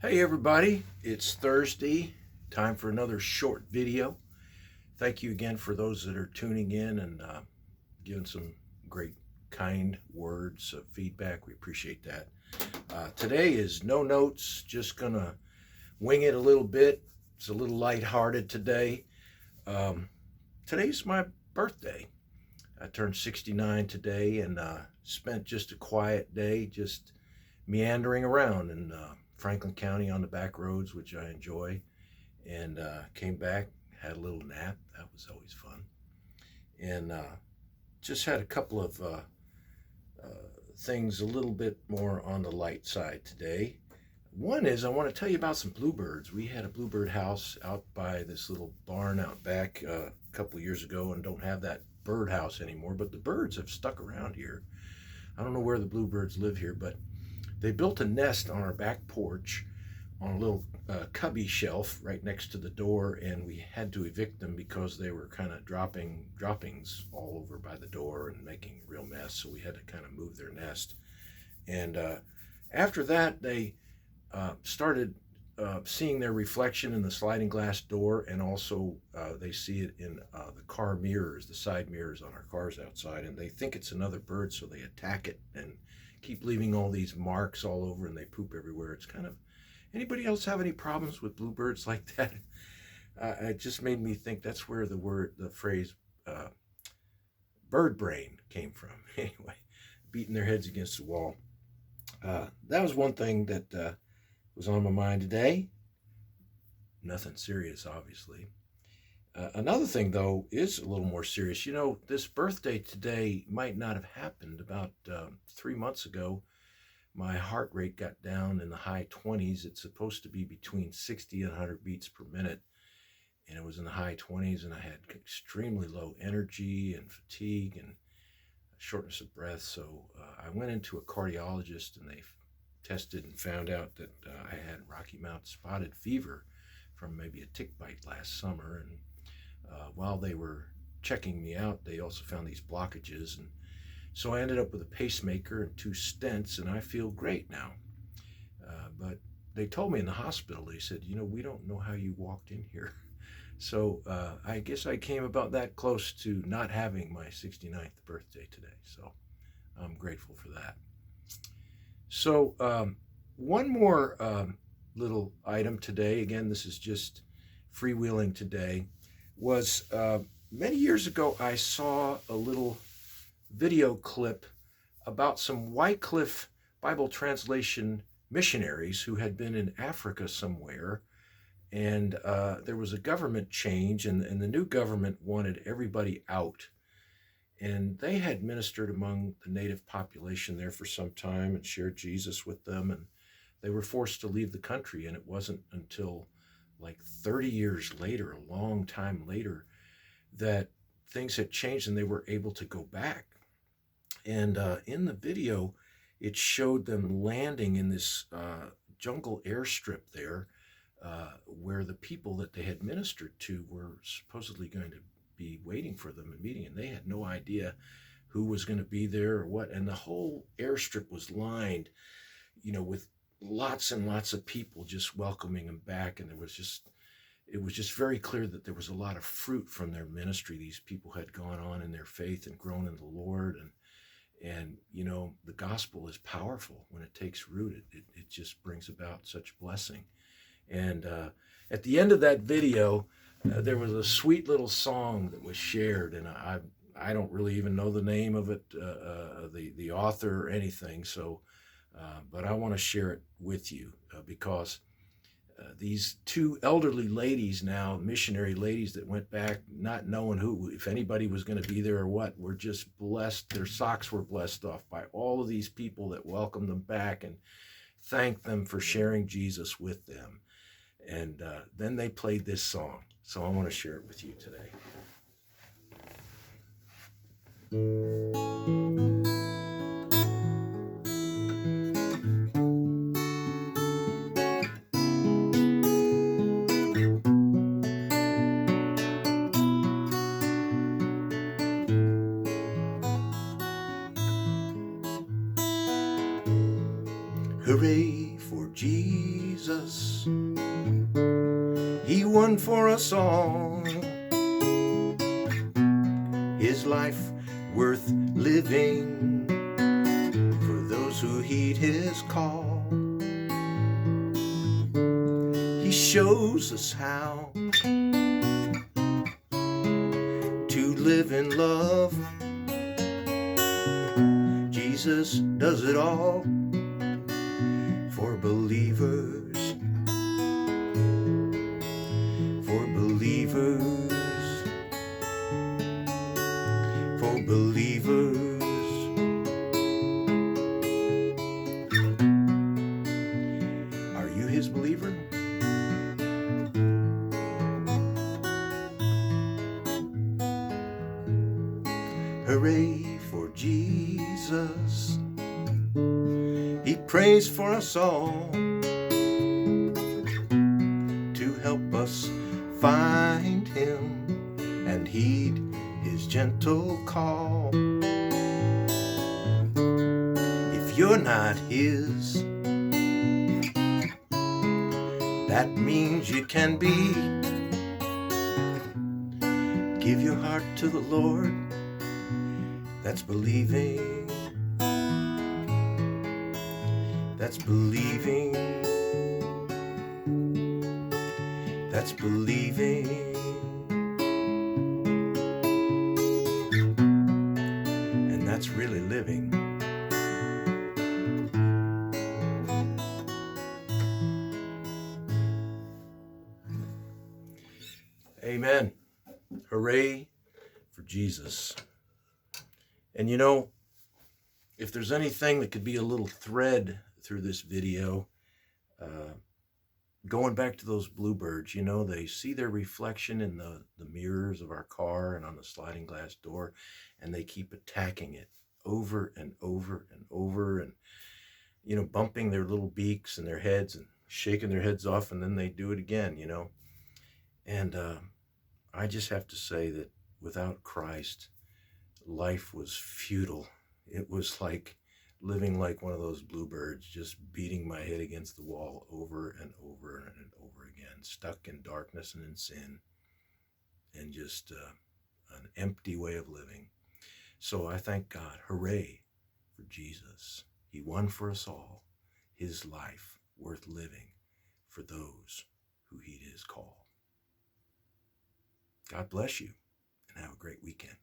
Hey everybody, it's Thursday. Time for another short video. Thank you again for those that are tuning in and giving some great, kind words of feedback. We appreciate that. Today is no notes, just gonna wing it a little bit. It's a little lighthearted today. Um, Today's my birthday. I turned 69 today and spent just a quiet day, just meandering around in Franklin County on the back roads, which I enjoy, and came back, had a little nap. That was always fun, and just had a couple of things a little bit more on the light side today. One is I want to tell you about some bluebirds. We had a bluebird house out by this little barn out back a couple of years ago, and don't have that bird house anymore. But the birds have stuck around here. I don't know where the bluebirds live here, but they built a nest on our back porch on a little cubby shelf right next to the door, and we had to evict them because they were kind of dropping droppings all over by the door and making a real mess. So we had to kind of move their nest. And after that, they started seeing their reflection in the sliding glass door, and also they see it in the car mirrors, the side mirrors on our cars outside, and they think it's another bird, so they attack it and keep leaving all these marks all over, and they poop everywhere. It's kind of, anybody else have any problems with bluebirds like that? It just made me think that's where the phrase bird brain came from. Anyway, beating their heads against the wall. That was one thing that was on my mind today. Nothing serious, obviously. Another thing, though, is a little more serious. You know, this birthday today might not have happened. About 3 months ago, my heart rate got down in the high 20s. It's supposed to be between 60 and 100 beats per minute, and it was in the high 20s, and I had extremely low energy and fatigue and shortness of breath. So I went into a cardiologist, and they tested and found out that I had Rocky Mountain spotted fever from maybe a tick bite last summer. And while they were checking me out, they also found these blockages. And so I ended up with a pacemaker and 2 stents, and I feel great now. But they told me in the hospital, they said, you know, we don't know how you walked in here. So I guess I came about that close to not having my 69th birthday today. So I'm grateful for that. So one more little item today, again, this is just freewheeling today, was many years ago I saw a little video clip about some Wycliffe Bible translation missionaries who had been in Africa somewhere, and there was a government change, and the new government wanted everybody out. And they had ministered among the native population there for some time and shared Jesus with them, and they were forced to leave the country. And it wasn't until like 30 years later, a long time later, that things had changed and they were able to go back. And in the video, it showed them landing in this jungle airstrip there, where the people that they had ministered to were supposedly going to be waiting for them and meeting, and they had no idea who was going to be there or what. And the whole airstrip was lined, you know, with lots and lots of people just welcoming them back. And it was just very clear that there was a lot of fruit from their ministry. These people had gone on in their faith and grown in the Lord, and you know, the gospel is powerful when it takes root. It just brings about such blessing. And at the end of that video, there was a sweet little song that was shared, and I don't really even know the name of it, the author or anything. So, but I want to share it with you because these two elderly ladies now, missionary ladies that went back, not knowing who, if anybody was going to be there or what, were just blessed. Their socks were blessed off by all of these people that welcomed them back and thanked them for sharing Jesus with them. And then they played this song. So I want to share it with you today. Hooray for Jesus. He won for us all. His life worth living for those who heed his call. He shows us how to live in love. Jesus does it all for believers, for believers, for believers. Are you his believer? Hooray for Jesus. He prays for us all to help us find him and heed his gentle call. If you're not his, that means you can be. Give your heart to the Lord. That's believing. That's believing. That's believing. And that's really living. Amen. Hooray for Jesus. And you know, if there's anything that could be a little thread through this video, going back to those bluebirds, you know, they see their reflection in the mirrors of our car and on the sliding glass door, and they keep attacking it over and over and over, and, you know, bumping their little beaks and their heads and shaking their heads off, and then they do it again, you know. And I just have to say that without Christ, life was futile. It was like living like one of those bluebirds, just beating my head against the wall over and over and over again, stuck in darkness and in sin, and just an empty way of living. So I thank God. Hooray for Jesus. He won for us all. His life worth living for those who heed his call. God bless you, and have a great weekend.